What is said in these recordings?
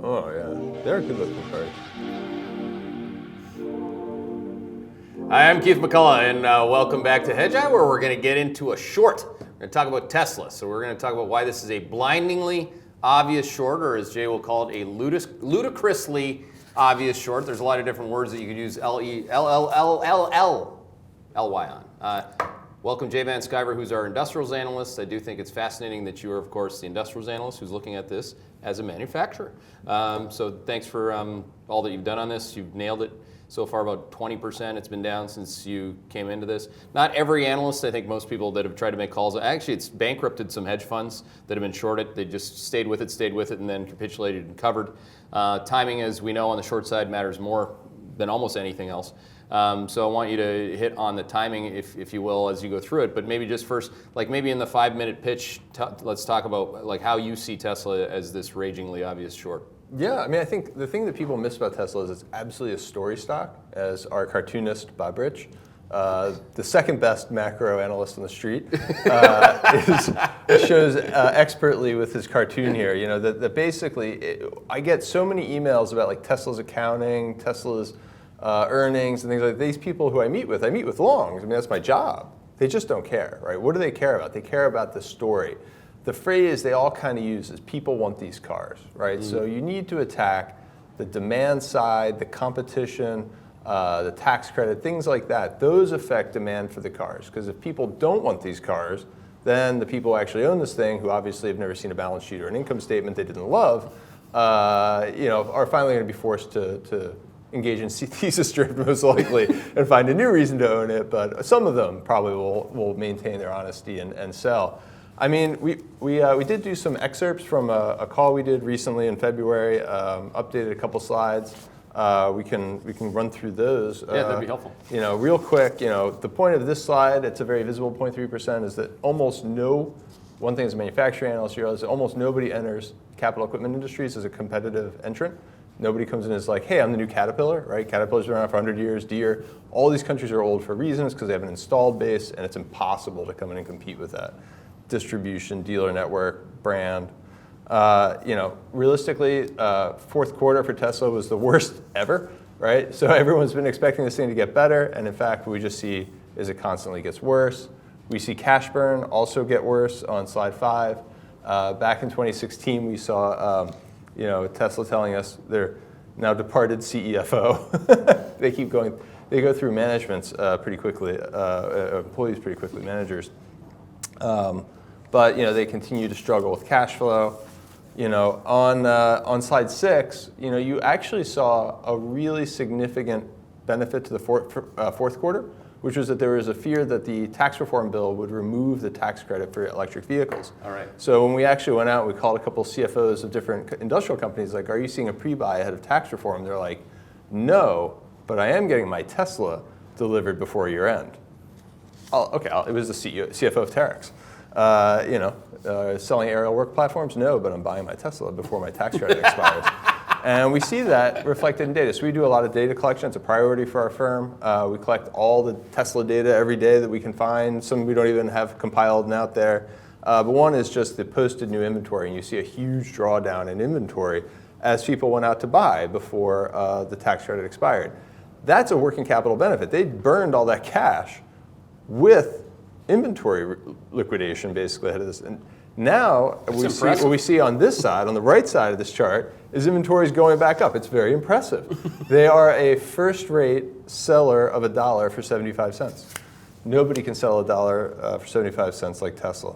Oh yeah, they're a good looking card. Hi, I'm Keith McCullough, and welcome back to Hedgeye, where we're going to get into a short. We're going to talk about Tesla. So we're going to talk about why this is a blindingly obvious short, or as Jay will call it, a ludicrously obvious short. There's a lot of different words that you could use L-Y on. Welcome, Jay Van Sciver, who's our industrials analyst. I do think it's fascinating that you are, of course, the industrials analyst who's looking at this as a manufacturer. So thanks for all that you've done on this. You've nailed it. So far, about 20%. It's been down since you came into this. Not every analyst. I think most people that have tried to make calls. Actually, it's bankrupted some hedge funds that have been shorted. They just stayed with it, and then capitulated and covered. Timing, as we know, on the short side matters more than almost anything else. So I want you to hit on the timing, if you will, as you go through it. But maybe just first, like maybe in the 5-minute pitch, let's talk about like how you see Tesla as this ragingly obvious short. Yeah, I mean, I think the thing that people miss about Tesla is it's absolutely a story stock, as our cartoonist, Bob Rich, the second best macro analyst on the street, shows expertly with his cartoon here. You know, that basically, I get so many emails about like Tesla's accounting, Tesla's earnings, and things like that. These people who I meet with longs. I mean, that's my job. They just don't care, right? What do they care about? They care about the story. The phrase they all kind of use is people want these cars, right? So you need to attack the demand side, the competition, the tax credit, things like that. Those affect demand for the cars. Because if people don't want these cars, then the people who actually own this thing, who obviously have never seen a balance sheet or an income statement they didn't love, are finally going to be forced to engage in thesis drift most likely and find a new reason to own it. But some of them probably will maintain their honesty and sell. I mean, we did do some excerpts from a call we did recently in February. Updated a couple slides. We can run through those. Yeah, that'd be helpful. You know, real quick. You know, the point of this slide, it's a very visible 0.3%, is that one thing as a manufacturing analyst, you realize that almost nobody enters capital equipment industries as a competitive entrant. Nobody comes in as like, hey, I'm the new Caterpillar, right? Caterpillar's been around for 100 years. Deere. All these countries are old for reasons because they have an installed base, and it's impossible to come in and compete with that. Distribution, dealer network, brand. Realistically, fourth quarter for Tesla was the worst ever, right? So everyone's been expecting this thing to get better, and in fact, what we just see is it constantly gets worse. We see cash burn also get worse on slide 5. Back in 2016, we saw Tesla telling us their now departed CEFO. They keep going. They go through managements pretty quickly, employees pretty quickly, managers. But they continue to struggle with cash flow. On slide 6, you actually saw a really significant benefit to the fourth quarter, which was that there was a fear that the tax reform bill would remove the tax credit for electric vehicles. All right. So when we actually went out, we called a couple CFOs of different industrial companies, like, are you seeing a pre-buy ahead of tax reform? They're like, no, but I am getting my Tesla delivered before year end. It was the CFO of Terex. Selling aerial work platforms? No, but I'm buying my Tesla before my tax credit expires. And we see that reflected in data. So we do a lot of data collection. It's a priority for our firm. We collect all the Tesla data every day that we can find. Some we don't even have compiled and out there. But one is just the posted new inventory. And you see a huge drawdown in inventory as people went out to buy before the tax credit expired. That's a working capital benefit. They burned all that cash with inventory liquidation basically ahead of this. And now what we see on this side, on the right side of this chart, is inventories going back up. It's very impressive. They are a first-rate seller of $1 for 75 cents. Nobody can sell $1 for 75 cents like Tesla.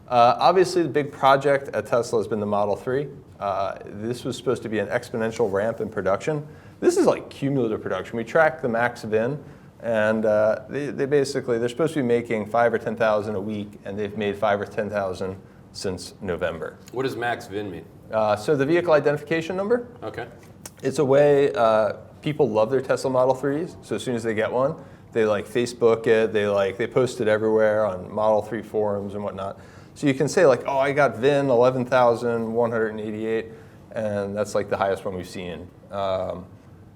Obviously, the big project at Tesla has been the Model 3. This was supposed to be an exponential ramp in production. This is like cumulative production. We track the max VIN. And they're supposed to be making 5,000 or 10,000 a week, and they've made 5,000 or 10,000 since November. What does max VIN mean? So the vehicle identification number. Okay. It's a way people love their Tesla Model 3s. So as soon as they get one, they like Facebook it. They post it everywhere on Model 3 forums and whatnot. So you can say like, oh, I got VIN 11,188, and that's like the highest one we've seen.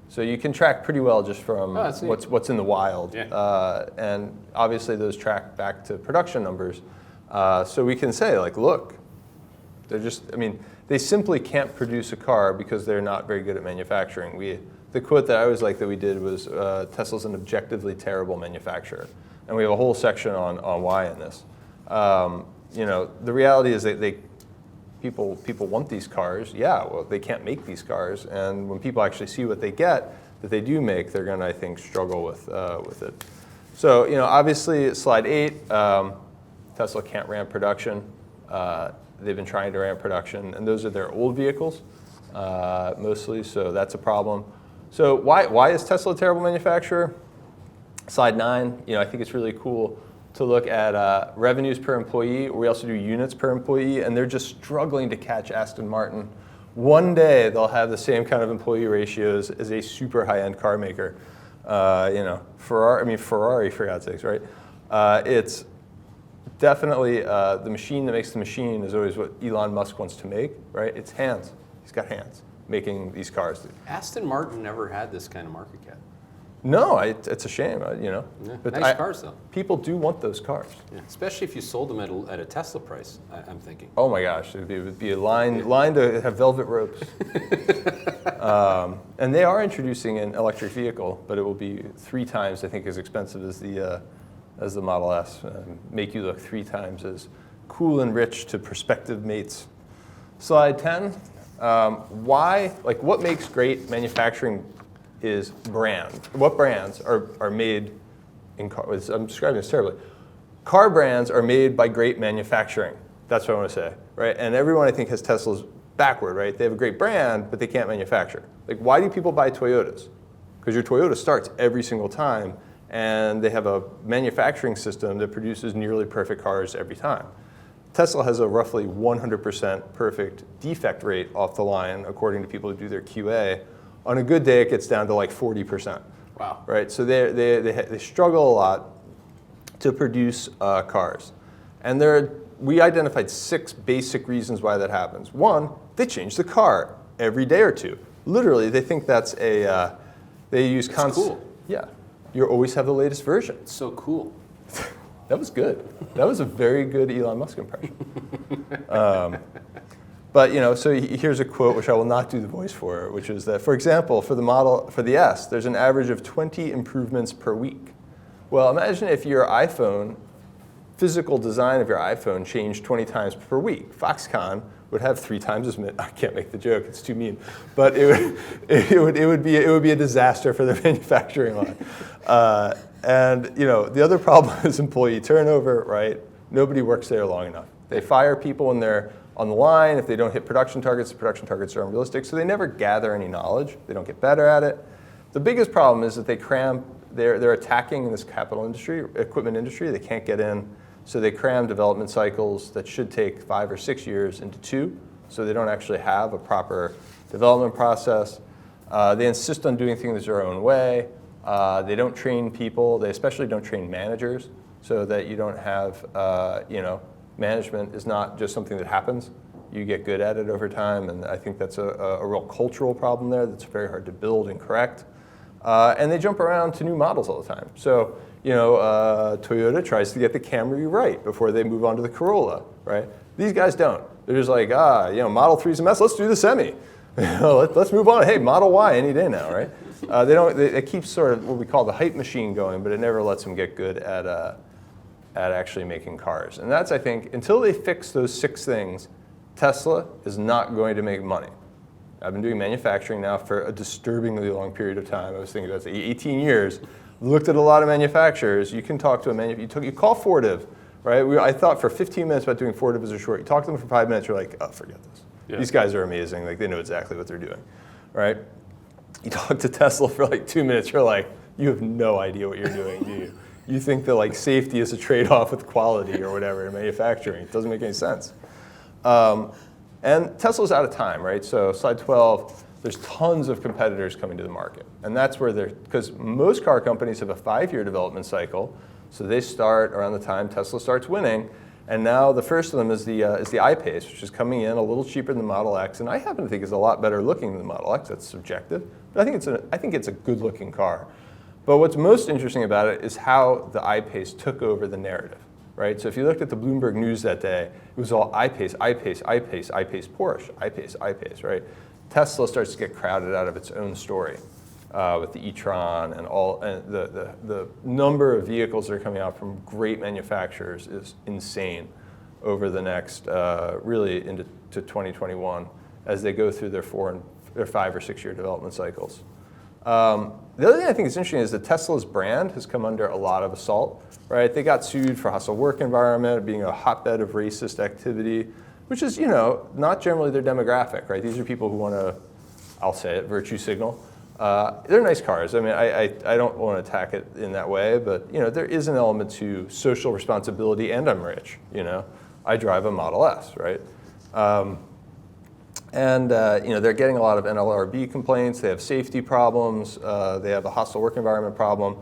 So you can track pretty well just from what's in the wild. Yeah. And obviously those track back to production numbers. So we can say, like, look, They're just, I mean, they simply can't produce a car because they're not very good at manufacturing. The quote that I always liked that we did was, Tesla's an objectively terrible manufacturer. And we have a whole section on why in this. You know, the reality is that people want these cars. Yeah, well, they can't make these cars. And when people actually see what they get that they do make, they're going to, I think, struggle with it. So, you know, obviously, slide 8, Tesla can't ramp production. They've been trying to ramp production, and those are their old vehicles, mostly, so that's a problem. So why is Tesla a terrible manufacturer? Slide 9, you know, I think it's really cool to look at revenues per employee. We also do units per employee, and they're just struggling to catch Aston Martin. One day, they'll have the same kind of employee ratios as a super high-end car maker. You know, Ferrari, for God's sakes, right? It's definitely the machine that makes the machine is always what Elon Musk wants to make, right? It's hands. He's got hands making these cars. Aston Martin never had this kind of market cap. No, it's a shame, you know. Yeah. But nice cars, though. People do want those cars. Yeah. Especially if you sold them at a Tesla price, I'm thinking. Oh my gosh, it would be a line to have velvet ropes. And they are introducing an electric vehicle, but it will be 3 times, I think, as expensive as the Model S. Make you look 3 times as cool and rich to prospective mates. Slide 10. What makes great manufacturing is brand. What brands are made in cars? I'm describing this terribly. Car brands are made by great manufacturing. That's what I want to say, right? And everyone, I think, has Tesla's backward, right? They have a great brand, but they can't manufacture. Like, why do people buy Toyotas? Because your Toyota starts every single time, and they have a manufacturing system that produces nearly perfect cars every time. Tesla has a roughly 100% perfect defect rate off the line, according to people who do their QA. On a good day, it gets down to like 40%. Wow. Right, so they struggle a lot to produce cars. And we identified 6 basic reasons why that happens. 1, they change the car every day or 2. Literally, they think that's they use constant. Cool. Yeah, you always have the latest version. It's so cool. That was good. That was a very good Elon Musk impression. But you know, so here's a quote which I will not do the voice for, which is that, for example, for the S, there's an average of 20 improvements per week. Well, imagine if your physical design of your iPhone changed 20 times per week. Foxconn would have 3 times as many. I can't make the joke; it's too mean. But it would be a disaster for their manufacturing line. And you know, the other problem is employee turnover. Right? Nobody works there long enough. They fire people when they're on the line. If they don't hit production targets, the production targets are unrealistic. So they never gather any knowledge. They don't get better at it. The biggest problem is that they cram. They're attacking in this equipment industry. They can't get in. So they cram development cycles that should take 5 or 6 years into 2. So they don't actually have a proper development process. They insist on doing things their own way. They don't train people. They especially don't train managers, so that you don't have, management is not just something that happens. You get good at it over time, and I think that's a real cultural problem there that's very hard to build and correct. And they jump around to new models all the time. So, Toyota tries to get the Camry right before they move on to the Corolla, right? These guys don't. They're just like, Model 3's a mess. Let's do the Semi. Let's move on. Hey, Model Y any day now, right? They keep sort of what we call the hype machine going, but it never lets them get good at actually making cars. And that's, I think, until they fix those 6 things, Tesla is not going to make money. I've been doing manufacturing now for a disturbingly long period of time. I was thinking about 18 years. Looked at a lot of manufacturers. You can talk to a manufacturer. You call Fortive, right? I thought for 15 minutes about doing Fortive as a short. You talk to them for 5 minutes, you're like, oh, forget this. Yeah. These guys are amazing. Like, they know exactly what they're doing, right? You talk to Tesla for like 2 minutes, you're like, you have no idea what you're doing, do you? You think that like safety is a trade-off with quality or whatever in manufacturing. It doesn't make any sense. And Tesla's out of time, right? So slide 12, there's tons of competitors coming to the market. And that's where because most car companies have a 5-year development cycle. So they start around the time Tesla starts winning. And now the first of them is the I-Pace, which is coming in a little cheaper than the Model X. And I happen to think is a lot better looking than the Model X. That's subjective. But I think it's a good looking car. But what's most interesting about it is how the I-Pace took over the narrative. right? So if you looked at the Bloomberg News that day, it was all I-Pace, I-Pace, I-Pace, I-Pace Porsche, I-Pace, I-Pace, right? Tesla starts to get crowded out of its own story with the e-tron and the number of vehicles that are coming out from great manufacturers is insane over the next, really into 2021 as they go through their 5 or 6 year development cycles. The other thing I think is interesting is that Tesla's brand has come under a lot of assault, right? They got sued for hostile work environment, being a hotbed of racist activity, which is, not generally their demographic, right? These are people who want to, I'll say it, virtue signal. They're nice cars. I mean, I don't want to attack it in that way, but, there is an element to social responsibility, and I'm rich, I drive a Model S, right? They're getting a lot of NLRB complaints. They have safety problems. They have a hostile work environment problem.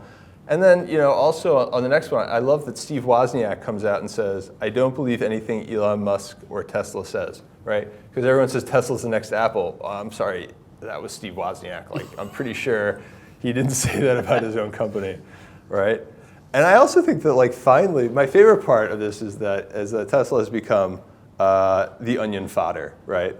And then, also on the next one, I love that Steve Wozniak comes out and says, I don't believe anything Elon Musk or Tesla says, right? Because everyone says Tesla's the next Apple. I'm sorry, that was Steve Wozniak. Like, I'm pretty sure he didn't say that about his own company, right? And I also think that, finally, my favorite part of this is that as Tesla has become the onion fodder, right?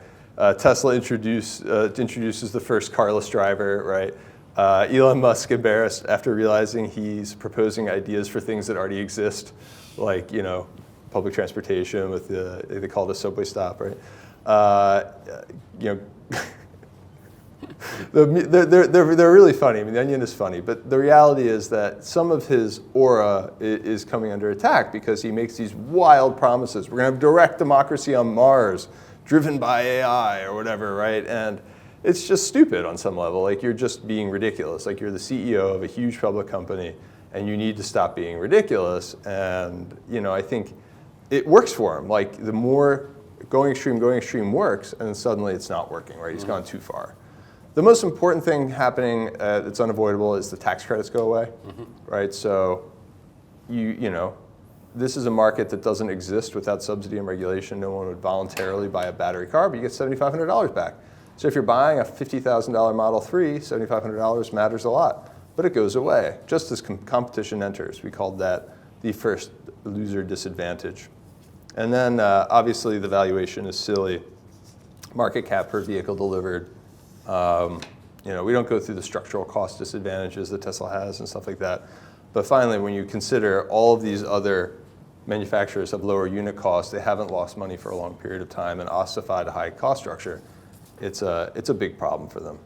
Tesla introduces the first carless driver, right? Elon Musk embarrassed after realizing he's proposing ideas for things that already exist, like public transportation with they call it a subway stop, right? They're really funny. I mean, the Onion is funny, but the reality is that some of his aura is coming under attack because he makes these wild promises. We're going to have direct democracy on Mars, driven by AI or whatever, right? And it's just stupid on some level. Like, you're just being ridiculous. Like, you're the CEO of a huge public company, and you need to stop being ridiculous. And I think it works for him. Like, the more going extreme works, and then suddenly it's not working, right? He's gone too far. The most important thing happening that's unavoidable is the tax credits go away, right? So this is a market that doesn't exist without subsidy and regulation. No one would voluntarily buy a battery car, but you get $7,500 back. So if you're buying a $50,000 Model 3, $7,500 matters a lot, but it goes away just as competition enters. We called that the first loser disadvantage. And then obviously the valuation is silly. Market cap per vehicle delivered. We don't go through the structural cost disadvantages that Tesla has and stuff like that. But finally, when you consider all of these other manufacturers have lower unit costs, they haven't lost money for a long period of time and ossified a high cost structure, it's a big problem for them.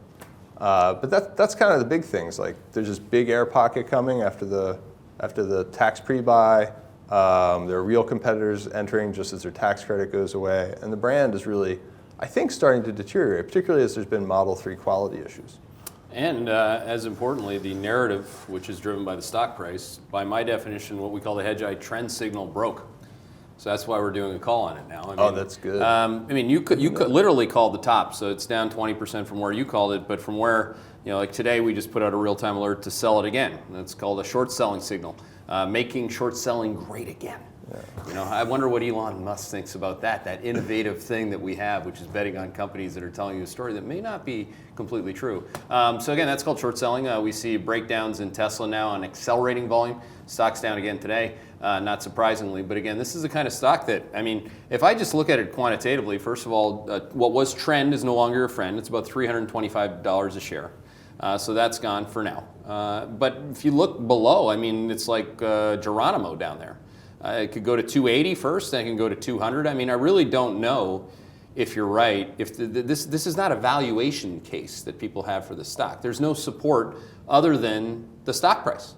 But that's kind of the big things. Like, there's this big air pocket coming after the tax pre-buy. There are real competitors entering just as their tax credit goes away. And the brand is really, I think, starting to deteriorate, particularly as there's been Model 3 quality issues. And as importantly, the narrative, which is driven by the stock price, by my definition, what we call the Hedgeye trend signal broke. So that's why we're doing a call on it now. Oh, that's good. You could literally call the top, so it's down 20% from where you called it, but from where, like today we just put out a real-time alert to sell it again. That's called a short selling signal, making short selling great again. Yeah. I wonder what Elon Musk thinks about that innovative thing that we have, which is betting on companies that are telling you a story that may not be completely true. So again, that's called short selling. We see breakdowns in Tesla now on accelerating volume. Stock's down again today, not surprisingly. But again, this is the kind of stock that, if I just look at it quantitatively, first of all, what was trend is no longer a friend. It's about $325 a share. So that's gone for now. But if you look below, it's like Geronimo down there. It could go to 280 first, then it can go to 200. I really don't know if you're right. If this is not a valuation case that people have for the stock. There's no support other than the stock price.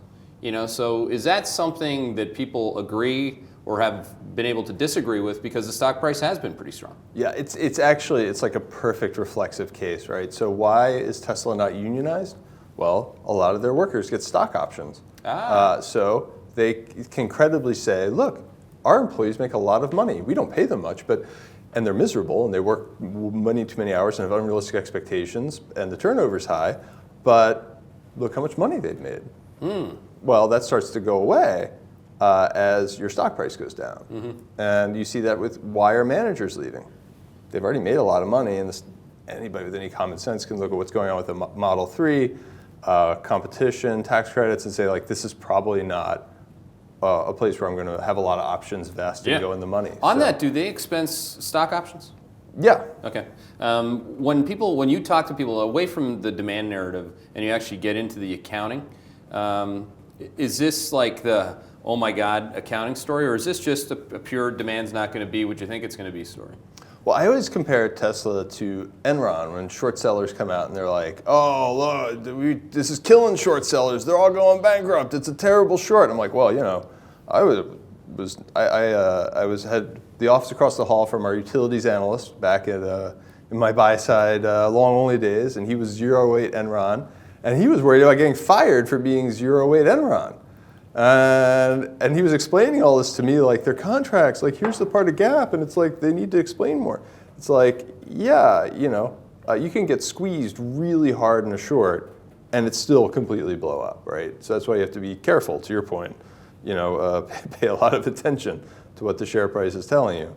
So is that something that people agree or have been able to disagree with, because the stock price has been pretty strong? Yeah, it's actually like a perfect reflexive case, right? So why is Tesla not unionized? Well, a lot of their workers get stock options. So they can credibly say, look, our employees make a lot of money. We don't pay them much, and they're miserable, and they work many too many hours and have unrealistic expectations, and the turnover's high, but look how much money they've made. Well, that starts to go away as your stock price goes down. And you see that with why are managers leaving? They've already made a lot of money, and anybody with any common sense can look at what's going on with the Model 3, competition, tax credits, and say, like, this is probably not a place where I'm going to have a lot of options vest and go in the money. On that, do they expense stock options? Yeah. Okay. When you talk to people away from the demand narrative and you actually get into the accounting, is this like the oh my God accounting story, or is this just a pure demand's not going to be what you think it's going to be story? Well, I always compare Tesla to Enron when short sellers come out and they're like, oh, look, this is killing short sellers. They're all going bankrupt. It's a terrible short. I'm like, well, you know, I had the office across the hall from our utilities analyst back in my buy side long only days, and he was 08 Enron, and he was worried about getting fired for being 08 Enron. And he was explaining all this to me, like their contracts, like here's the part of GAAP, and it's like they need to explain more. It's like, yeah, you know, you can get squeezed really hard in a short, and it's still completely blow up, right? So that's why you have to be careful. To your point, you know, pay a lot of attention to what the share price is telling you.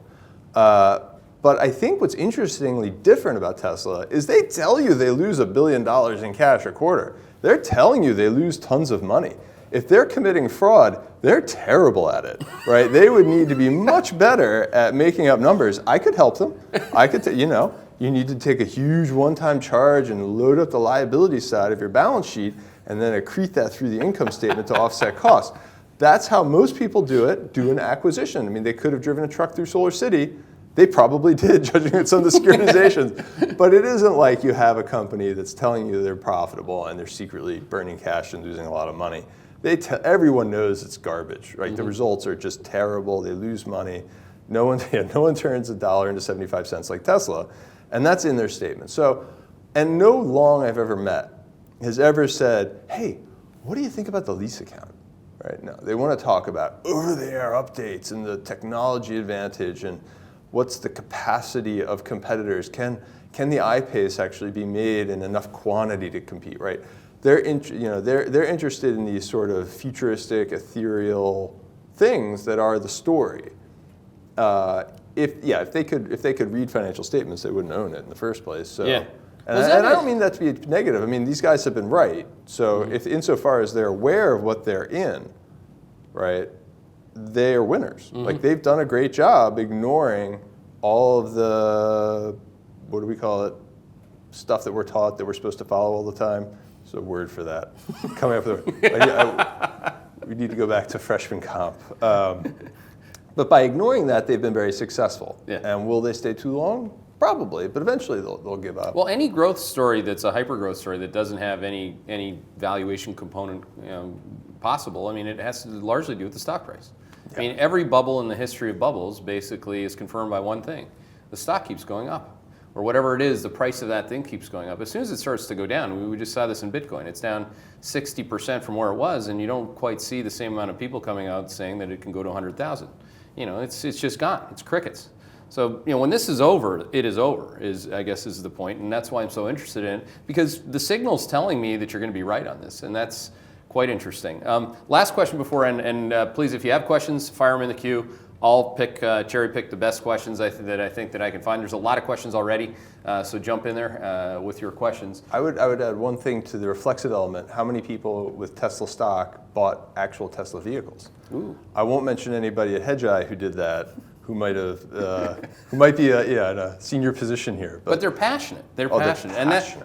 But I think what's interestingly different about Tesla is they tell you they lose $1 billion in cash a quarter. They're telling you they lose tons of money. If they're committing fraud, they're terrible at it, right? They would need to be much better at making up numbers. I could help them. I could, you know, you need to take a huge one-time charge and load up the liability side of your balance sheet and then accrete that through the income statement to offset costs. That's how most people do an acquisition. I mean, they could have driven a truck through Solar City. They probably did, judging at some of the securitizations. But it isn't like you have a company that's telling you they're profitable and they're secretly burning cash and losing a lot of money. Everyone knows it's garbage, right? Mm-hmm. The results are just terrible. They lose money. No one turns $1 into 75 cents like Tesla, and that's in their statement. So, and no long I've ever met has ever said, "Hey, what do you think about the lease account?" Right? No, they want to talk about over-the-air updates and the technology advantage and what's the capacity of competitors. Can the iPace actually be made in enough quantity to compete? Right? They're interested in these sort of futuristic, ethereal things that are the story. If they could read financial statements, they wouldn't own it in the first place. So, yeah. And I don't mean that to be negative. I mean, these guys have been right. So if insofar as they're aware of what they're in, right, they're winners. Mm-hmm. Like they've done a great job ignoring all of the, what do we call it, stuff that we're taught that we're supposed to follow all the time. There's a word for that. Coming up with we need to go back to freshman comp. But by ignoring that, they've been very successful. Yeah. And will they stay too long? Probably, but eventually they'll give up. Well, any growth story that's a hyper-growth story that doesn't have any valuation component possible, I mean, it has to largely do with the stock price. Yeah. I mean, every bubble in the history of bubbles basically is confirmed by one thing. The stock keeps going up. Or whatever it is, the price of that thing keeps going up. As soon as it starts to go down, we just saw this in Bitcoin. It's down 60% from where it was, and you don't quite see the same amount of people coming out saying that it can go to 100,000. You know, it's just gone. It's crickets. So, you know, when this is over, it is over, I guess is the point, and that's why I'm so interested in it, because the signal's telling me that you're going to be right on this, and that's quite interesting. Last question before, and please, if you have questions, fire them in the queue. I'll cherry pick the best questions that I think that I can find. There's a lot of questions already, so jump in there with your questions. I would add one thing to the reflexive element. How many people with Tesla stock bought actual Tesla vehicles? Ooh. I won't mention anybody at Hedgeye who did that, who might be in a senior position here. But they're passionate. They're passionate.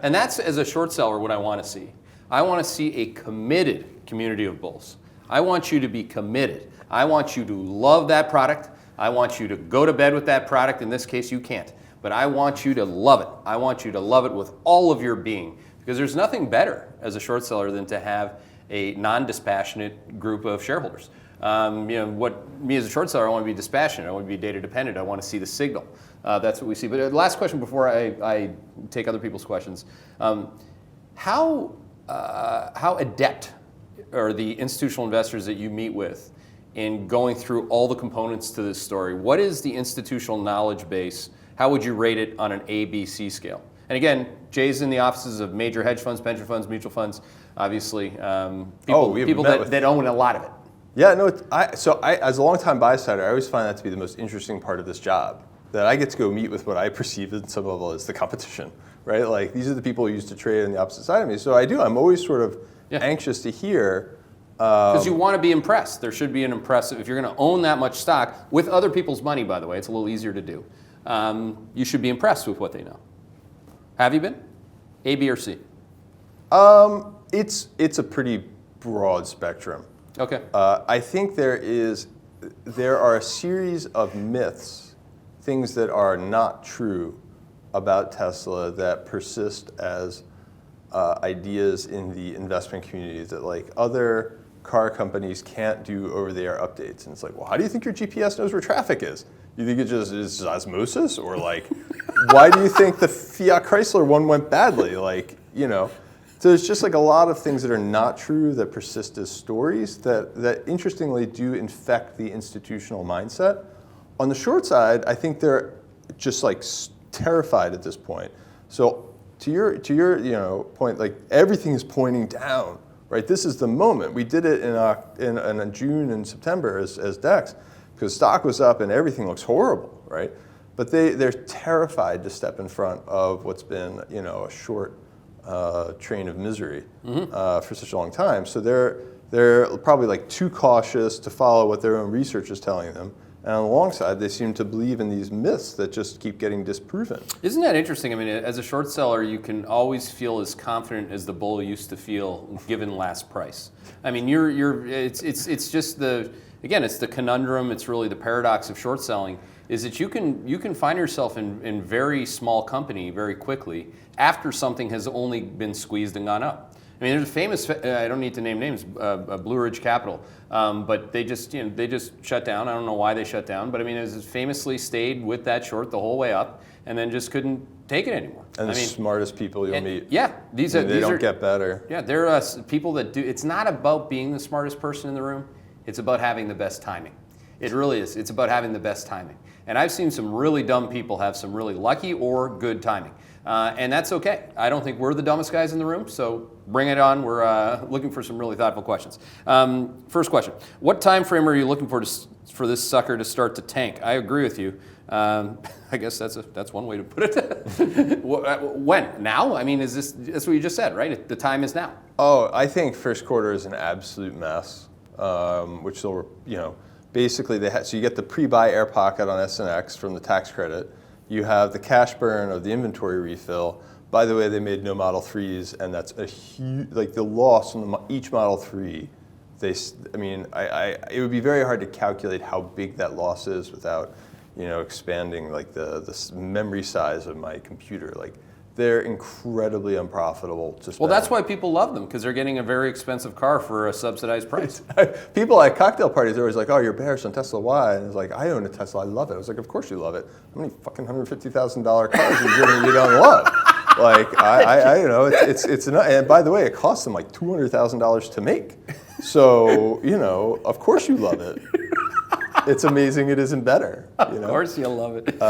And that's as a short seller what I want to see. I want to see a committed community of bulls. I want you to be committed. I want you to love that product. I want you to go to bed with that product. In this case, you can't. But I want you to love it. I want you to love it with all of your being. Because there's nothing better as a short seller than to have a non-dispassionate group of shareholders. Me as a short seller, I want to be dispassionate. I want to be data dependent. I want to see the signal. That's what we see. But last question before I take other people's questions. How adept are the institutional investors that you meet with in going through all the components to this story? What is the institutional knowledge base? How would you rate it on an A, B, C scale? And again, Jay's in the offices of major hedge funds, pension funds, mutual funds, obviously. People that own a lot of it. Yeah, no. As a long-time buy-sider, I always find that to be the most interesting part of this job. That I get to go meet with what I perceive at some level as the competition, right? Like these are the people who used to trade on the opposite side of me. So I'm always sort of anxious to hear Because you want to be impressed. There should be an impressive, if you're going to own that much stock, with other people's money, by the way, it's a little easier to do. You should be impressed with what they know. Have you been? A, B, or C? It's a pretty broad spectrum. Okay. I think there are a series of myths, things that are not true about Tesla that persist as ideas in the investment community that like other car companies can't do over-the-air updates. And it's like, well, how do you think your GPS knows where traffic is? You think it just is osmosis? Or like, why do you think the Fiat Chrysler one went badly? Like, you know, so there's just like a lot of things that are not true that persist as stories that interestingly do infect the institutional mindset. On the short side, I think they're just like terrified at this point. So to your point, like everything is pointing down, right? This is the moment. We did it in June and September as DEX because stock was up and everything looks horrible, right? But they're terrified to step in front of what's been a short train of misery for such a long time. So they're probably like too cautious to follow what their own research is telling them. And on the long side, they seem to believe in these myths that just keep getting disproven. Isn't that interesting? I mean, as a short seller, you can always feel as confident as the bull used to feel given last price. I mean, it's just it's the conundrum. It's really the paradox of short selling. Is that you can find yourself in very small company very quickly after something has only been squeezed and gone up. I mean, there's a famous, I don't need to name names, Blue Ridge Capital, but they just shut down. I don't know why they shut down, but I mean, it was famously stayed with that short the whole way up and then just couldn't take it anymore. And the smartest people you'll meet. Yeah. They don't get better. Yeah, they're people that do, it's not about being the smartest person in the room, it's about having the best timing. It really is. It's about having the best timing. And I've seen some really dumb people have some really lucky or good timing. And that's okay. I don't think we're the dumbest guys in the room, so bring it on. We're looking for some really thoughtful questions. First question. What time frame are you looking for this sucker to start to tank? I agree with you. I guess that's one way to put it. When? Now? I mean, that's what you just said, right? The time is now. Oh, I think first quarter is an absolute mess, which they'll, basically so you get the pre-buy air pocket on SNX from the tax credit. You have the cash burn of the inventory refill. By the way, they made no Model 3s, and that's a huge, like the loss on each Model 3. It would be very hard to calculate how big that loss is without, expanding like the memory size of my computer. Like they're incredibly unprofitable to spend. Well, that's why people love them, because they're getting a very expensive car for a subsidized price. People at cocktail parties are always like, oh, you're bearish on Tesla, why? And it's like, I own a Tesla, I love it. I was like, of course you love it. How many fucking $150,000 cars are you don't love? Like, it's enough. And by the way, it costs them like $200,000 to make. So, of course you love it. It's amazing it isn't better. Of course you'll love it.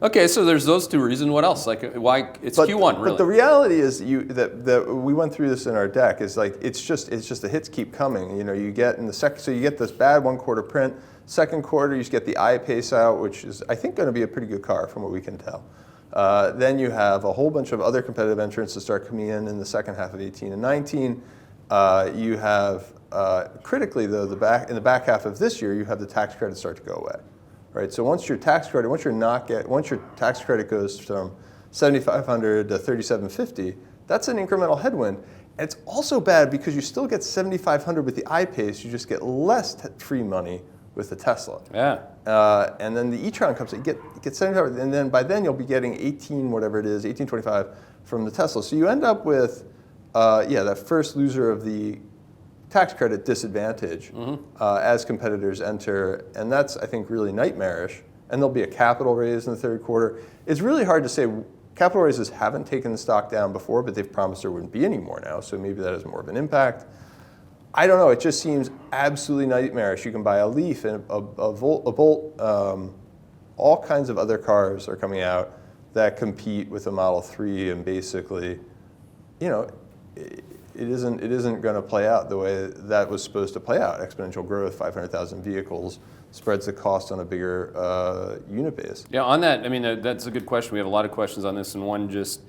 Okay, so there's those two reasons. What else? Like, why? It's Q1, really. But the reality is that we went through this in our deck. Is like it's just the hits keep coming. You get in the second, so you get this bad 1 quarter print. Second quarter, you get the I-Pace out, which is I think going to be a pretty good car from what we can tell. Then you have a whole bunch of other competitive entrants that start coming in the second half of 18 and 19. You have critically though in the back half of this year, you have the tax credit start to go away, right? So once your tax credit goes from 7,500 to 3,750, that's an incremental headwind. And it's also bad because you still get 7,500 with the I-Pace, you just get less free money with the Tesla. Yeah. And then the e-tron comes, you get 7,500, and then by then you'll be getting 1825 from the Tesla. So you end up with that first loser of the tax credit disadvantage as competitors enter, and that's, I think, really nightmarish. And there'll be a capital raise in the third quarter. It's really hard to say. Capital raises haven't taken the stock down before, but they've promised there wouldn't be any more now, so maybe that has more of an impact. I don't know. It just seems absolutely nightmarish. You can buy a Leaf and a Bolt. All kinds of other cars are coming out that compete with a Model 3, and basically, it isn't going to play out the way that was supposed to play out. Exponential growth, 500,000 vehicles, spreads the cost on a bigger unit base. Yeah, on that, I mean, that's a good question. We have a lot of questions on this, and one just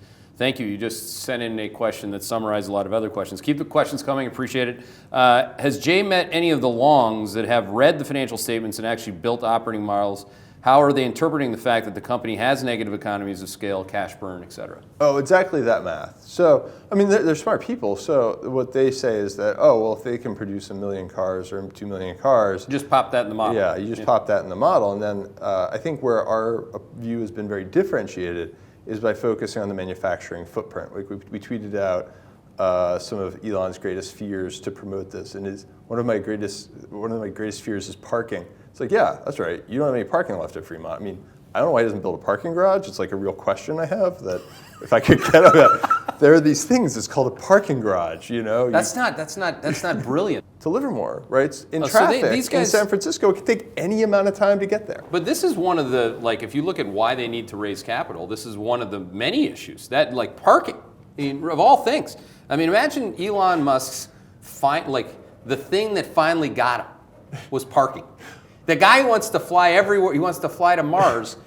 Thank you. You just sent in a question that summarized a lot of other questions. Keep the questions coming. Appreciate it. Has Jay met any of the longs that have read the financial statements and actually built operating models? How are they interpreting the fact that the company has negative economies of scale, cash burn, et cetera? Oh, exactly that math. So, I mean, they're smart people. So what they say is that, oh, well, if they can produce 1 million cars or 2 million cars. Just pop that in the model. Yeah, you just pop that in the model. And then I think where our view has been very differentiated is by focusing on the manufacturing footprint. We tweeted out some of Elon's greatest fears to promote this. And one of my greatest fears is parking. It's like, yeah, that's right. You don't have any parking left at Fremont. I mean, I don't know why he doesn't build a parking garage. It's like a real question I have that if I could get at. There are these things. It's called a parking garage. You know. That's not brilliant. To Livermore, right? In So traffic these guys, in San Francisco, it can take any amount of time to get there. But this is one of the, like, if you look at why they need to raise capital, this is one of the many issues that, like, parking, I mean, of all things. I mean, imagine Elon Musk's the thing that finally got him was parking. The guy who wants to fly everywhere, he wants to fly to Mars,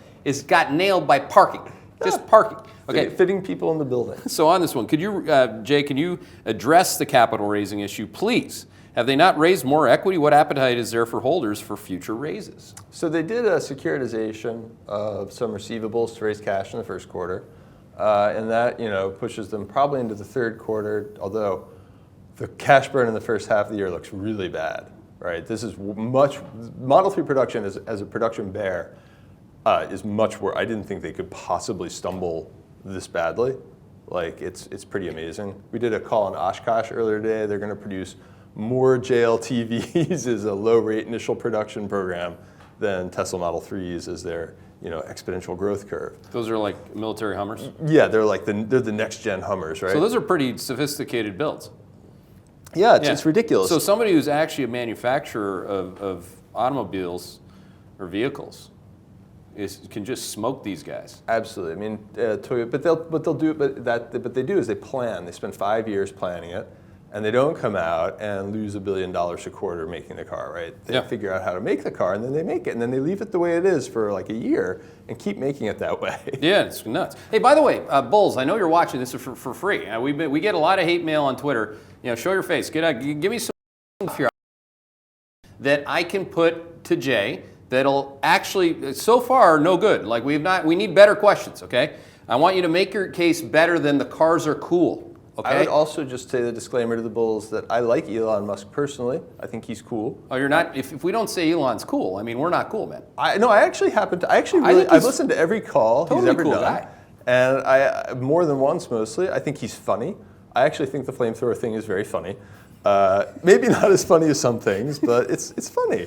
got nailed by parking. Just parking. Okay, fitting people in the building. So on this one, could you, Jay, can you address the capital raising issue, please? Have they not raised more equity? What appetite is there for holders for future raises? So they did a securitization of some receivables to raise cash in the first quarter, and that pushes them probably into the third quarter. Although the cash burn in the first half of the year looks really bad. Right, this is Model 3 production as a production bear is much worse. I didn't think they could possibly stumble this badly. Like it's pretty amazing. We did a call on Oshkosh earlier today. They're going to produce more JLTVs as a low rate initial production program than Tesla Model 3s as their exponential growth curve. Those are like military Hummers? Yeah, they're the next gen Hummers, right? So those are pretty sophisticated builds. Yeah, it's ridiculous. So somebody who's actually a manufacturer of automobiles or vehicles can just smoke these guys. Absolutely. I mean, Toyota, but they do is they plan. They spend 5 years planning it, and they don't come out and lose $1 billion a quarter making the car, right? They figure out how to make the car, and then they make it, and then they leave it the way it is for like a year and keep making it that way. Yeah, it's nuts. Hey, by the way, Bulls, I know you're watching this for free. We get a lot of hate mail on Twitter. Show your face. Give me some that I can put to Jay that'll actually, so far, no good. Like we need better questions, okay? I want you to make your case better than the cars are cool, okay? I would also just say the disclaimer to the Bulls that I like Elon Musk personally. I think he's cool. Oh, you're not? If we don't say Elon's cool, I mean, we're not cool, man. I've listened to every call he's ever done. Guy. And I more than once, mostly. I think he's funny. I actually think the flamethrower thing is very funny. Maybe not as funny as some things, but it's funny.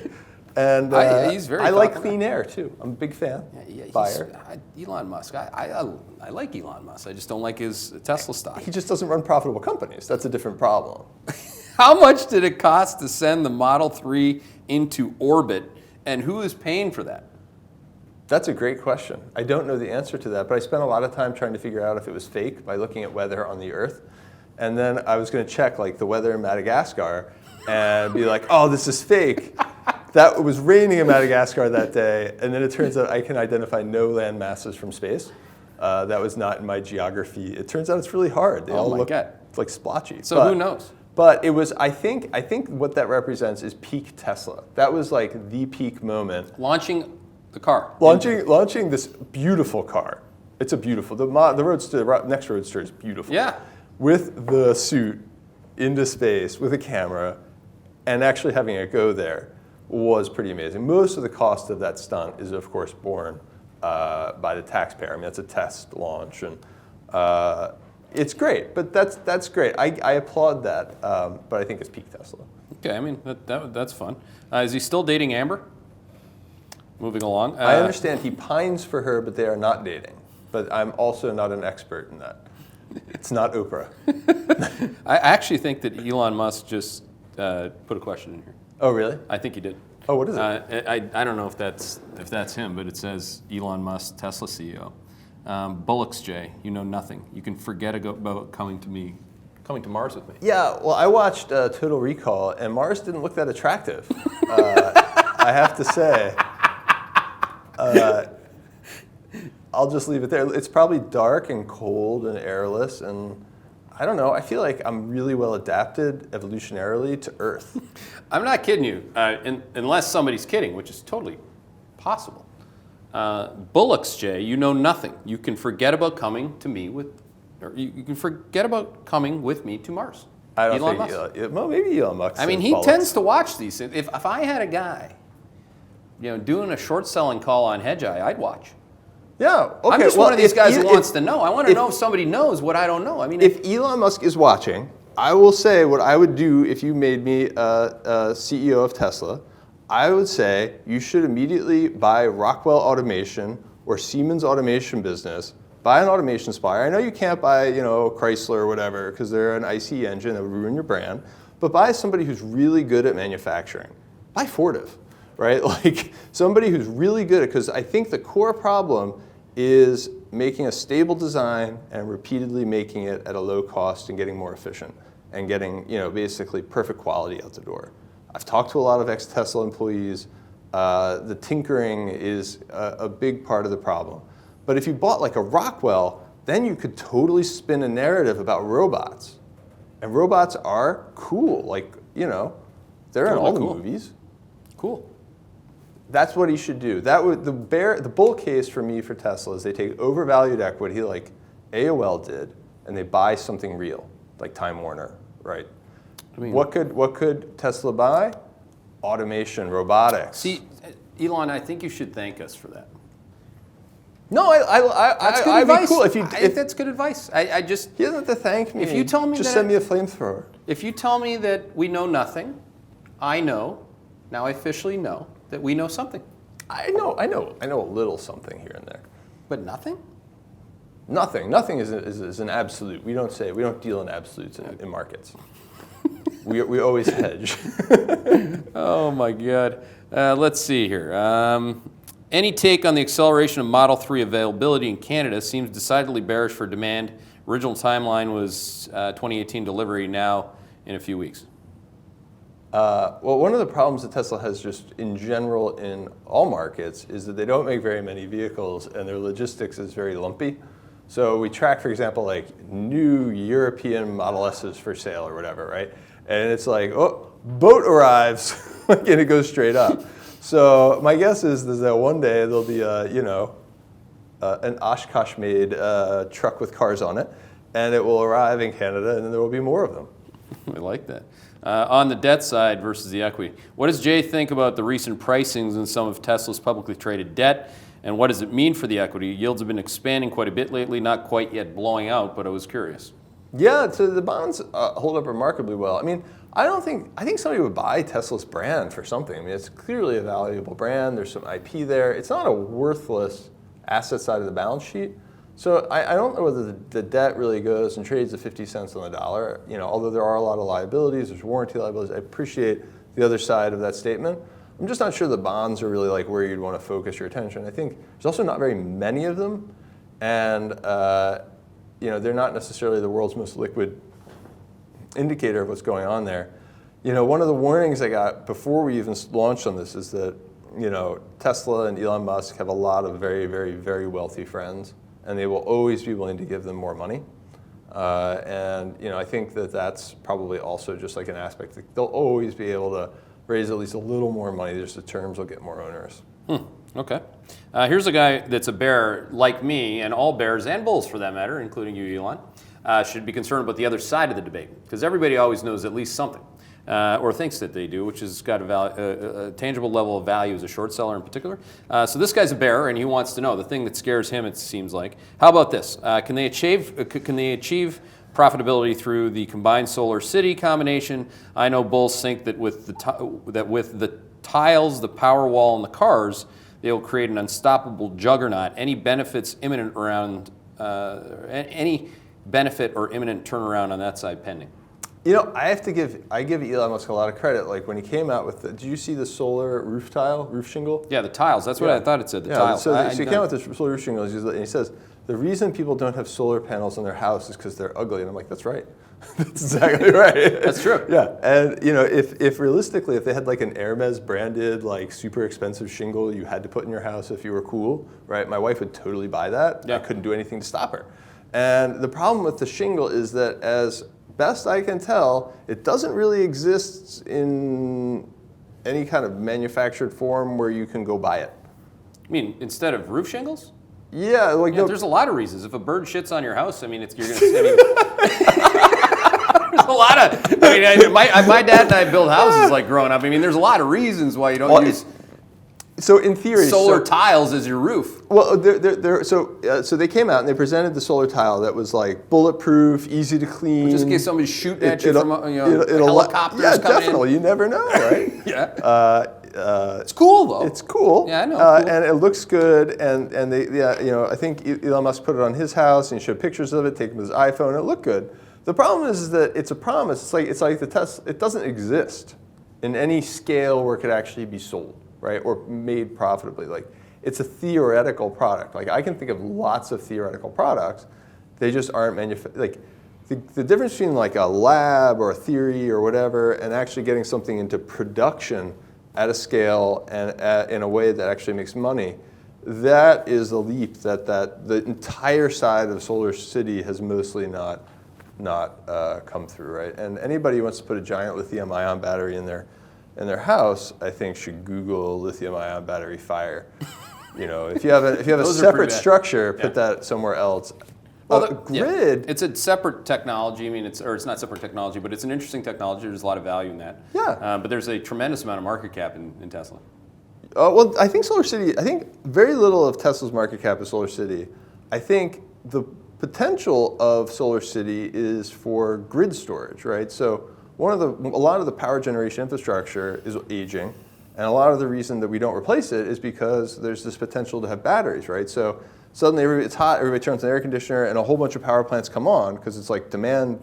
And he's very I like clean air too. I'm a big fan. Fire. Elon Musk. I like Elon Musk. I just don't like his Tesla stock. He just doesn't run profitable companies. That's a different problem. How much did it cost to send the Model 3 into orbit, and who is paying for that? That's a great question. I don't know the answer to that, but I spent a lot of time trying to figure out if it was fake by looking at weather on the Earth. And then I was going to check like the weather in Madagascar and be like, oh, this is fake. That was raining in Madagascar that day. And then it turns out I can identify no land masses from space. That was not in my geography. It turns out it's really hard. They all look like splotchy. So who knows? But it was, I think what that represents is peak Tesla. That was like the peak moment. Launching the car. Launching this beautiful car. It's a beautiful, the Roadster, the next Roadster is beautiful. Yeah. With the suit into space with a camera and actually having it go there was pretty amazing. Most of the cost of that stunt is, of course, borne by the taxpayer. I mean, that's a test launch, and it's great. But that's great. I applaud that, but I think it's peak Tesla. Okay, I mean, that's fun. Is he still dating Amber? Moving along. I understand he pines for her, but they are not dating. But I'm also not an expert in that. It's not Oprah. I actually think that Elon Musk just put a question in here. Oh, really? I think he did. Oh, what is it? I don't know if that's him, but it says Elon Musk, Tesla CEO. Bullocks, Jay, you know nothing. You can forget about coming to Mars with me. Yeah, well, I watched Total Recall, and Mars didn't look that attractive. I have to say. I'll just leave it there. It's probably dark and cold and airless, and I don't know. I feel like I'm really well adapted evolutionarily to Earth. I'm not kidding you, unless somebody's kidding, which is totally possible. Bullocks, Jay, you know nothing. You can forget about coming to me with, or you can forget about coming with me to Mars. I don't Elon think Musk. well, maybe Elon Musk. I mean, he tends to watch these things. If I had a guy, doing a short selling call on Hedgeye, I'd watch. Yeah, okay. I'm just well, one of these guys who wants if, to know. I want to know if somebody knows what I don't know. I mean, if Elon Musk is watching, I will say what I would do if you made me a CEO of Tesla. I would say you should immediately buy Rockwell Automation or Siemens Automation business. Buy an automation supplier. I know you can't buy, Chrysler or whatever because they're an ICE engine that would ruin your brand. But buy somebody who's really good at manufacturing. Buy Fortive, right? Like somebody who's really good at, because I think the core problem is making a stable design and repeatedly making it at a low cost and getting more efficient and getting, basically perfect quality out the door. I've talked to a lot of ex-Tesla employees. The tinkering is a big part of the problem. But if you bought like a Rockwell, then you could totally spin a narrative about robots. And robots are cool. Like, they're in all the movies. Cool. That's what he should do. That would the bull case for me for Tesla is they take overvalued equity like AOL did, and they buy something real, like Time Warner, right? I mean, what could Tesla buy? Automation, robotics. See, Elon, I think you should thank us for that. No, That's good I'd advice. be cool if that's good advice. I just he doesn't have to thank me. If you tell me just that send me a flamethrower. If you tell me that we know nothing, I know. Now I officially know that we know something. I know a little something here and there. But nothing? Nothing is an absolute. We don't deal in absolutes in markets. we always hedge. Oh my God. Let's see here. Any take on the acceleration of Model 3 availability in Canada? Seems decidedly bearish for demand. Original timeline was 2018 delivery, now in a few weeks. Well, one of the problems that Tesla has just in general in all markets is that they don't make very many vehicles and their logistics is very lumpy. So we track, for example, like new European Model S's for sale or whatever, right? And it's like, oh, boat arrives, and it goes straight up. So my guess is that one day there'll be an Oshkosh-made truck with cars on it, and it will arrive in Canada, and then there will be more of them. I like that. On the debt side versus the equity, what does Jay think about the recent pricings in some of Tesla's publicly traded debt, and what does it mean for the equity? Yields have been expanding quite a bit lately, not quite yet blowing out, but I was curious. Yeah, so the bonds hold up remarkably well. I mean, I think somebody would buy Tesla's brand for something. I mean, it's clearly a valuable brand. There's some IP there. It's not a worthless asset side of the balance sheet. So I don't know whether the debt really goes and trades at 50 cents on the dollar. Although there are a lot of liabilities, there's warranty liabilities. I appreciate the other side of that statement. I'm just not sure the bonds are really like where you'd want to focus your attention. I think there's also not very many of them, and they're not necessarily the world's most liquid indicator of what's going on there. One of the warnings I got before we even launched on this is that Tesla and Elon Musk have a lot of very, very, very wealthy friends, and they will always be willing to give them more money. I think that's probably also just like an aspect that they'll always be able to raise at least a little more money. Just the terms will get more onerous. Okay. Here's a guy that's a bear like me, and all bears and bulls for that matter, including you, Elon, should be concerned about the other side of the debate, because everybody always knows at least something, or thinks that they do, which has got a tangible level of value as a short seller in particular. So this guy's a bear, and he wants to know the thing that scares him, it seems like. How about this? Can they achieve profitability through the combined solar city combination? I know bulls think that with the tiles, the power wall, and the cars, they will create an unstoppable juggernaut. Any benefits imminent around any benefit or imminent turnaround on that side pending? I give Elon Musk a lot of credit. Like when he came out with did you see the solar roof shingle? Yeah, the tiles. That's what I thought it said. The tiles. So he came out with this solar roof shingle, and he says the reason people don't have solar panels on their house is because they're ugly. And I'm like, that's right. That's exactly right. That's true. Yeah, and if realistically, if they had like an Hermes branded like super expensive shingle you had to put in your house if you were cool, right? My wife would totally buy that. Yeah. I couldn't do anything to stop her. And the problem with the shingle is that, as best I can tell, it doesn't really exist in any kind of manufactured form where you can go buy it. I mean, instead of roof shingles? Yeah, like Yeah, no. there's a lot of reasons. If a bird shits on your house, I mean, you're going to. There's a lot of. I mean, my dad and I built houses like growing up. I mean, there's a lot of reasons why you don't use. So in theory, solar tiles as your roof. Well, so they came out and they presented the solar tile that was like bulletproof, easy to clean. Just in case somebody's shooting at you from helicopters yeah, coming definitely. You never know, right? Yeah. It's cool though. It's cool. Yeah, I know. Cool. And it looks good. And they, I think Elon Musk put it on his house and he showed pictures of it, taken with his iPhone. And it looked good. The problem is that it's a promise. It's like the test. It doesn't exist in any scale where it could actually be sold, right, or made profitably. Like it's a theoretical product. Like I can think of lots of theoretical products. They just aren't manufactured. Like the difference between like a lab or a theory or whatever and actually getting something into production at a scale and in a way that actually makes money, that is the leap that the entire side of Solar City has mostly not come through, right? And anybody who wants to put a giant lithium-ion battery in their house, I think should Google lithium-ion battery fire. If you have a separate structure, put that somewhere else. Well, grid. It's a separate technology. I mean, it's not separate technology, but it's an interesting technology. There's a lot of value in that. Yeah. But there's a tremendous amount of market cap in Tesla. Well, I think Solar City. I think very little of Tesla's market cap is Solar City. I think the potential of Solar City is for grid storage, right? So a lot of the power generation infrastructure is aging, and a lot of the reason that we don't replace it is because there's this potential to have batteries, right? So suddenly it's hot, everybody turns on the air conditioner, and a whole bunch of power plants come on because it's like demand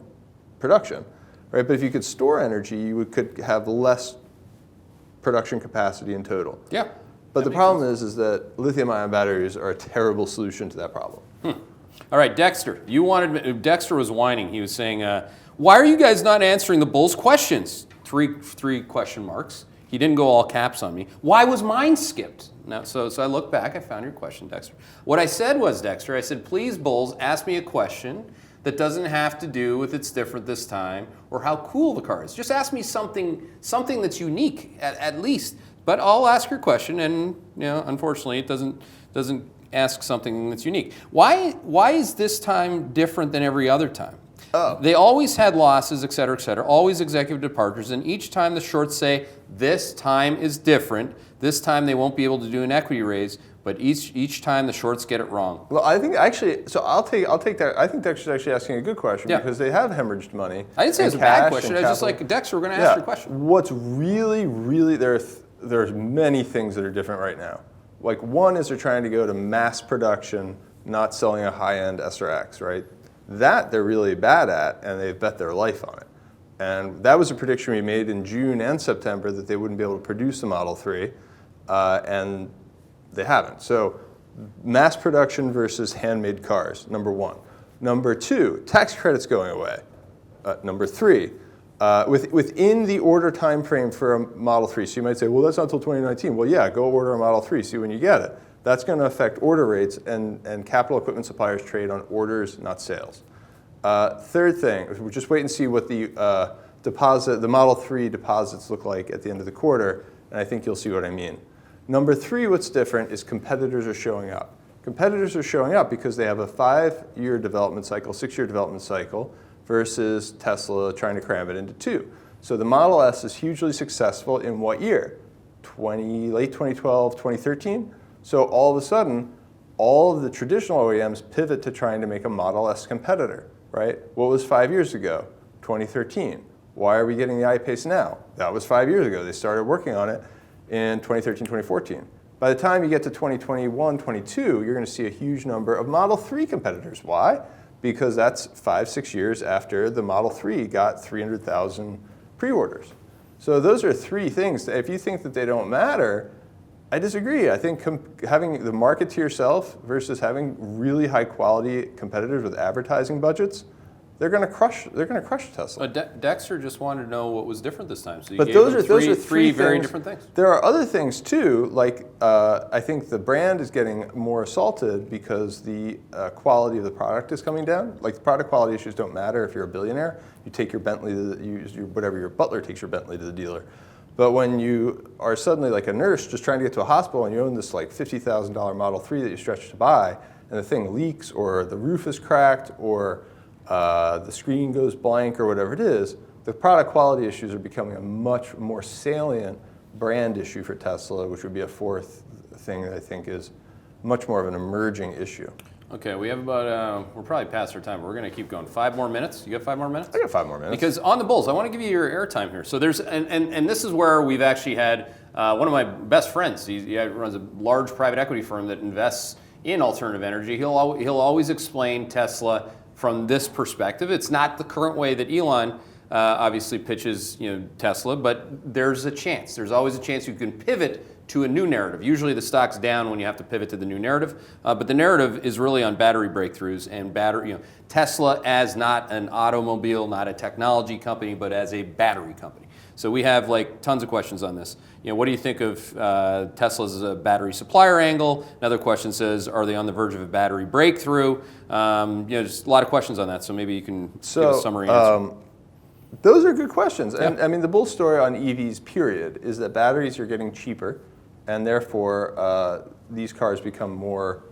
production, right? But if you could store energy, you could have less production capacity in total. Yeah. But the problem is that lithium-ion batteries are a terrible solution to that problem. All right, Dexter. Dexter was whining. He was saying, "Why are you guys not answering the Bulls' questions?" Three question marks. He didn't go all caps on me. Why was mine skipped? No, so I looked back. I found your question, Dexter. What I said was, Dexter, I said, please, Bulls, ask me a question that doesn't have to do with it's different this time or how cool the car is. Just ask me something that's unique at least. But I'll ask your question, and unfortunately, it doesn't ask something that's unique. Why is this time different than every other time? Oh. They always had losses, et cetera, always executive departures, and each time the shorts say, this time is different, this time they won't be able to do an equity raise, but each time the shorts get it wrong. Well, I think actually, so I'll take that. I think Dexter's actually asking a good question because they have hemorrhaged money. I didn't say it was a bad question. I was just like, Dexter, we're going to ask your question. What's really, there's many things that are different right now. Like one is they're trying to go to mass production, not selling a high-end S or X, right? That they're really bad at, and they've bet their life on it. And that was a prediction we made in June and September that they wouldn't be able to produce the Model 3, and they haven't. So mass production versus handmade cars, number one. Number two, tax credits going away. Number three, within the order time frame for a Model 3. So you might say, well, that's not until 2019. Well, yeah, go order a Model 3, see when you get it. That's going to affect order rates, and capital equipment suppliers trade on orders, not sales. Third thing, we'll just wait and see what the Model 3 deposits look like at the end of the quarter, and I think you'll see what I mean. Number three, what's different is competitors are showing up. Competitors are showing up because they have a 5-year development cycle, 6-year development cycle, versus Tesla trying to cram it into 2. So the Model S is hugely successful in what year? Late 2012, 2013? So all of a sudden, all of the traditional OEMs pivot to trying to make a Model S competitor, right? What was 5 years ago? 2013. Why are we getting the I-Pace now? That was 5 years ago. They started working on it in 2013, 2014. By the time you get to 2021, 22, you're going to see a huge number of Model 3 competitors. Why? because that's 5-6 years after the Model 3 got 300,000 pre-orders. So those are three things. If you think that they don't matter, I disagree. I think having the market to yourself versus having really high quality competitors with advertising budgets, they're going to crush Tesla. Dexter just wanted to know what was different this time. So you but gave those him are three very things. different things. There are other things too, like I think the brand is getting more assaulted because the quality of the product is coming down. Like the product quality issues don't matter if you're a billionaire. You take your Bentley, whatever your butler takes your Bentley to the dealer. But when you are suddenly like a nurse just trying to get to a hospital and you own this like $50,000 Model 3 that you stretch to buy, and the thing leaks or the roof is cracked or the screen goes blank or whatever it is, the product quality issues are becoming a much more salient brand issue for Tesla, which would be a fourth thing that I think is much more of an emerging issue. Okay, we have about, we're probably past our time, but we're going to keep going. 5 more minutes? You got 5 more minutes? I got 5 more minutes. Because on the bulls, I want to give you your airtime here. So there's, and this is where we've actually had one of my best friends. He runs a large private equity firm that invests in alternative energy. He'll always explain Tesla from this perspective. It's not the current way that Elon obviously pitches, Tesla, but there's a chance. There's always a chance you can pivot to a new narrative. Usually the stock's down when you have to pivot to the new narrative, but the narrative is really on battery breakthroughs and Tesla as not an automobile, not a technology company, but as a battery company. So we have like tons of questions on this. What do you think of Tesla's battery supplier angle? Another question says, are they on the verge of a battery breakthrough? Just a lot of questions on that. So maybe you can give a summary answer. Those are good questions. Yeah. And I mean, the bull story on EVs, period, is that batteries are getting cheaper, and therefore these cars become more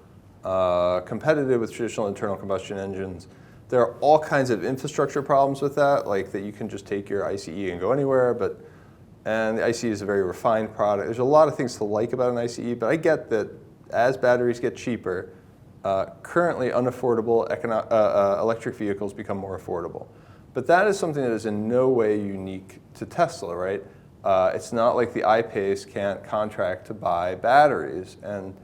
competitive with traditional internal combustion engines. There are all kinds of infrastructure problems with that, like that you can just take your ICE and go anywhere, and the ICE is a very refined product. There's a lot of things to like about an ICE, but I get that as batteries get cheaper, currently unaffordable electric vehicles become more affordable. But that is something that is in no way unique to Tesla, right? It's not like the I-Pace can't contract to buy batteries. And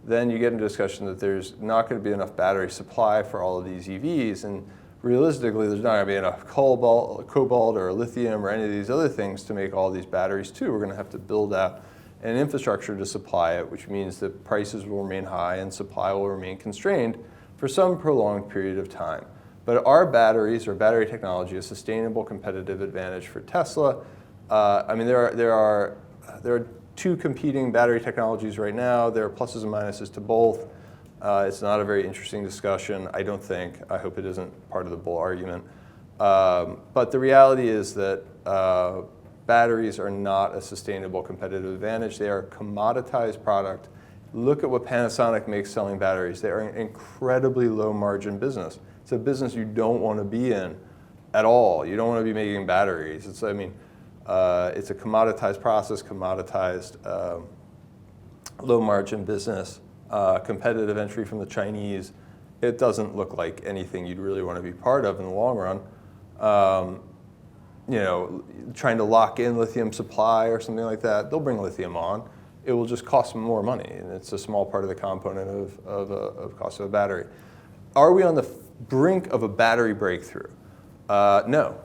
then you get into discussion that there's not going to be enough battery supply for all of these EVs. And realistically, there's not going to be enough cobalt or lithium or any of these other things to make all these batteries too. We're going to have to build out an infrastructure to supply it, which means that prices will remain high and supply will remain constrained for some prolonged period of time. But our batteries, or battery technology, is a sustainable competitive advantage for Tesla. I mean, there are two competing battery technologies right now. There are pluses and minuses to both. It's not a very interesting discussion, I don't think. I hope it isn't part of the bull argument. But the reality is that batteries are not a sustainable competitive advantage. They are a commoditized product. Look at what Panasonic makes selling batteries. They are an incredibly low margin business. It's a business you don't want to be in at all. You don't want to be making batteries. It's a commoditized process, commoditized low margin business, competitive entry from the Chinese. It doesn't look like anything you'd really want to be part of in the long run. Trying to lock in lithium supply or something like that, they'll bring lithium on. It will just cost them more money, and it's a small part of the component of cost of a battery. Are we on the brink of a battery breakthrough? No.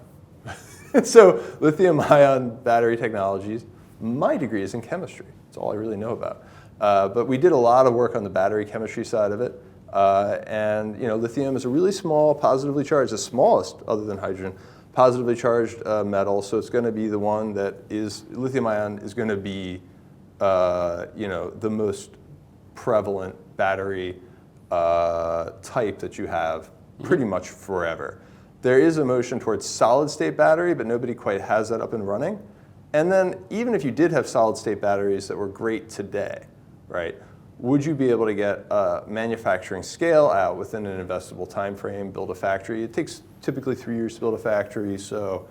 So lithium-ion battery technologies, my degree is in chemistry. That's all I really know about. But we did a lot of work on the battery chemistry side of it. And lithium is a really small, positively charged, the smallest other than hydrogen, positively charged metal. So it's going to be the one that is, lithium-ion is going to be, the most prevalent battery type that you have pretty much forever. There is a motion towards solid-state battery, but nobody quite has that up and running. And then even if you did have solid-state batteries that were great today, right, would you be able to get manufacturing scale out within an investable time frame, build a factory? It takes typically 3 years to build a factory, so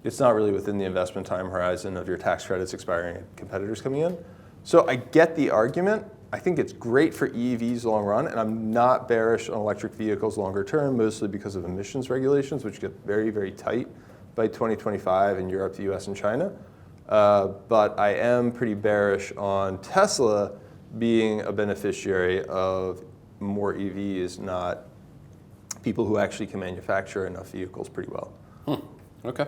it's not really within the investment time horizon of your tax credits expiring and competitors coming in. So I get the argument. I think it's great for EVs long run, and I'm not bearish on electric vehicles longer term, mostly because of emissions regulations, which get very, very tight by 2025 in Europe, the US, and China. But I am pretty bearish on Tesla being a beneficiary of more EVs not people who actually can manufacture enough vehicles pretty well. Okay.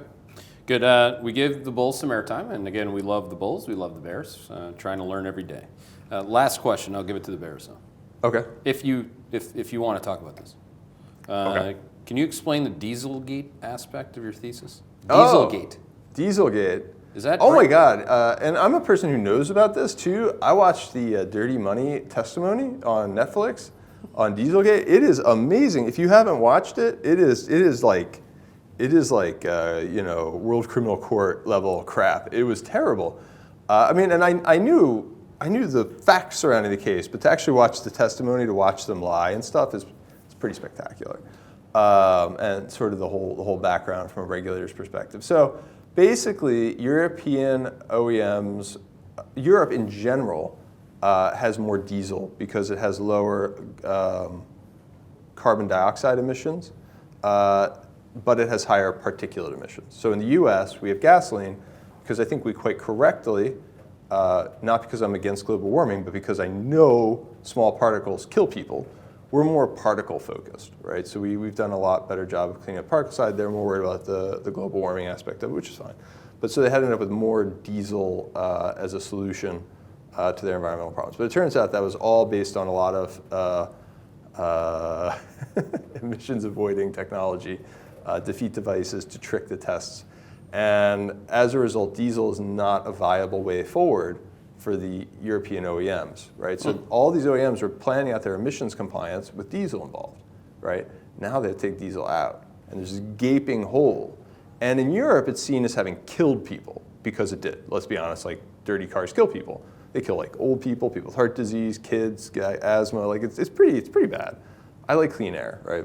Good. We give the bulls some airtime, and again, we love the bulls, we love the bears. Trying to learn every day. Last question. I'll give it to the bears though. Okay. If you want to talk about this, Okay. Can you explain the Dieselgate aspect of your thesis? Oh. Dieselgate. Dieselgate. Is that? Oh right? my God! And I'm a person who knows about this too. I watched the Dirty Money testimony on Netflix on Dieselgate. It is amazing. If you haven't watched it, it is like World Criminal Court level crap. It was terrible. I mean, and I knew the facts surrounding the case, but to actually watch the testimony, to watch them lie and stuff is pretty spectacular. And sort of the whole background from a regulator's perspective. So basically, European OEMs, Europe in general, has more diesel because it has lower carbon dioxide emissions, but it has higher particulate emissions. So in the US, we have gasoline because I think we quite correctly, not because I'm against global warming, but because I know small particles kill people, we're more particle focused, right? So we've done a lot better job of cleaning up particle side. They're more worried about the global warming aspect of it, which is fine. But so they had to end up with more diesel as a solution to their environmental problems. But it turns out that was all based on a lot of emissions avoiding technology, defeat devices to trick the tests. And as a result, diesel is not a viable way forward for the European OEMs, right? So all these OEMs are planning out their emissions compliance with diesel involved, right? Now they take diesel out, and there's this gaping hole. And in Europe, it's seen as having killed people because it did. Let's be honest, like dirty cars kill people. They kill like old people with heart disease, kids, asthma. Like it's pretty bad. I like clean air, right?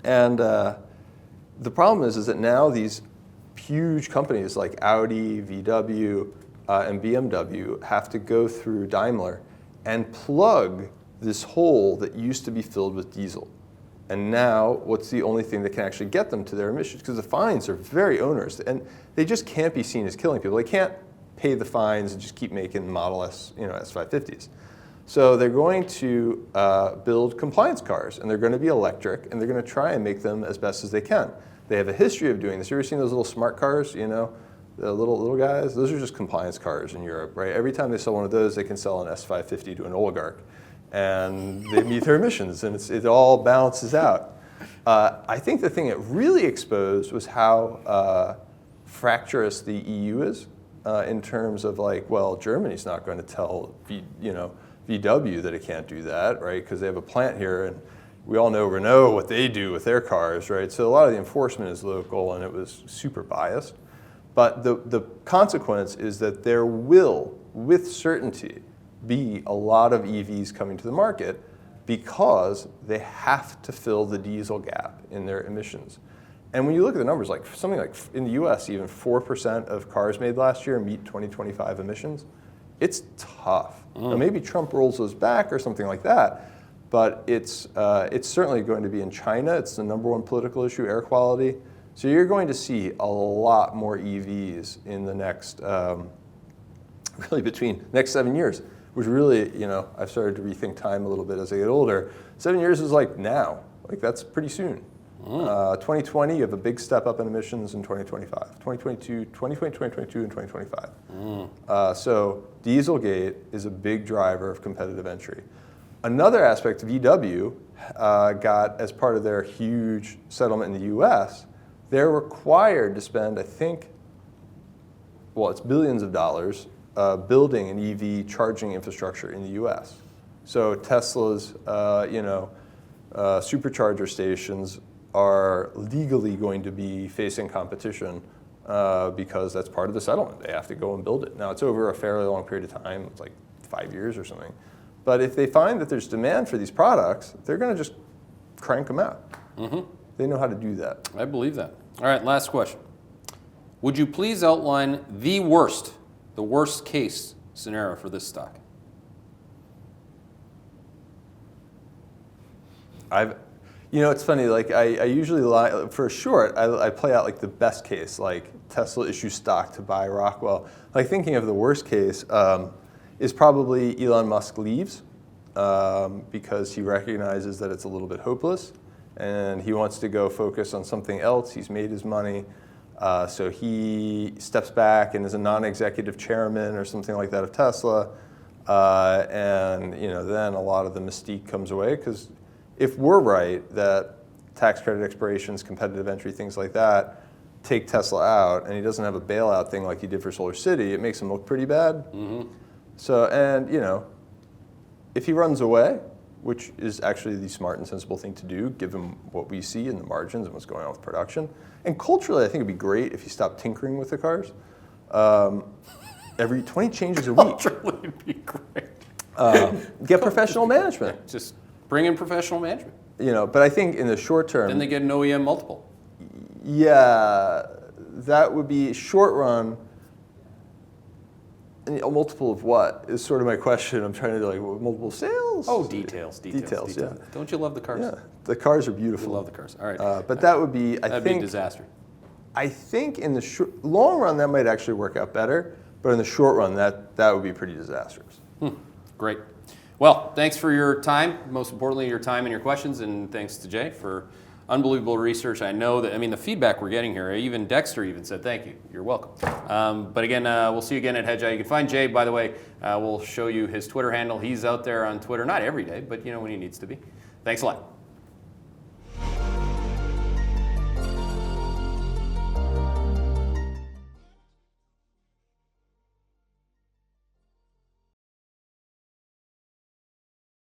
And the problem is that now these huge companies like Audi, VW, and BMW have to go through Daimler and plug this hole that used to be filled with diesel. And now, what's the only thing that can actually get them to their emissions? Because the fines are very onerous, and they just can't be seen as killing people. They can't pay the fines and just keep making Model S, S550s. So they're going to build compliance cars, and they're going to be electric, and they're going to try and make them as best as they can. They have a history of doing this. You ever seen those little smart cars, the little guys? Those are just compliance cars in Europe, right? Every time they sell one of those, they can sell an S550 to an oligarch, and they meet their emissions, and it all balances out. I think the thing it really exposed was how fractious the EU is in terms of Germany's not going to tell VW that it can't do that, right? Because they have a plant here, and we all know Renault what they do with their cars, right? So a lot of the enforcement is local, and it was super biased. But the consequence is that there will, with certainty, be a lot of EVs coming to the market because they have to fill the diesel gap in their emissions. And when you look at the numbers, like something like in the US, even 4% of cars made last year meet 2025 emissions. It's tough. Now, maybe Trump rolls those back or something like that, but it's certainly going to be in China. It's the #1 political issue, air quality. So you're going to see a lot more EVs in the next, really between next 7 years, which really, I've started to rethink time a little bit as I get older. 7 years is like now, like that's pretty soon. 2020, you have a big step up in emissions in 2025. 2022, and 2025. So Dieselgate is a big driver of competitive entry. Another aspect, VW got, as part of their huge settlement in the US, they're required to spend, I think, it's billions of dollars building an EV charging infrastructure in the US. So Tesla's, supercharger stations are legally going to be facing competition because that's part of the settlement. They have to go and build it. Now, it's over a fairly long period of time. It's like 5 years or something. But if they find that there's demand for these products, they're going to just crank them out. They know how to do that. I believe that. All right, last question. Would you please outline the worst case scenario for this stock? It's funny, like I usually lie, for a short, I play out like the best case, like Tesla issues stock to buy Rockwell. Like thinking of the worst case is probably Elon Musk leaves because he recognizes that it's a little bit hopeless. and he wants to go focus on something else. He's made his money. So he steps back and is a non-executive chairman or something like that of Tesla. And then a lot of the mystique comes away, because if we're right that tax credit expirations, competitive entry, things like that, take Tesla out, and he doesn't have a bailout thing like he did for Solar City, it makes him look pretty bad. So, and if he runs away, which is actually the smart and sensible thing to do, given what we see in the margins and what's going on with production. And culturally, I think it'd be great if he stopped tinkering with the cars. Every 20 changes a week. Culturally, it'd be great. Get professional management. Just bring in professional management. But I think in the short term, Then they get an OEM multiple. yeah, that would be short run. And a multiple of what is sort of my question. I'm trying to do, like, multiple sales? Oh, details. Yeah. Don't you love the cars? Yeah, the cars are You beautiful. love the cars. All right. But that would be, That'd be a disaster. I think in the long run that might actually work out better, but in the short run that would be pretty disastrous. Great. Well, thanks for your time. Most importantly, your time and your questions, and thanks to Jay for unbelievable research. I know that, the feedback we're getting here, even Dexter even said thank you. You're welcome. But again, we'll see you again at Hedgeye. You can find Jay, by the way. We'll show you his Twitter handle. He's out there on Twitter, not every day, but when he needs to be. Thanks a lot.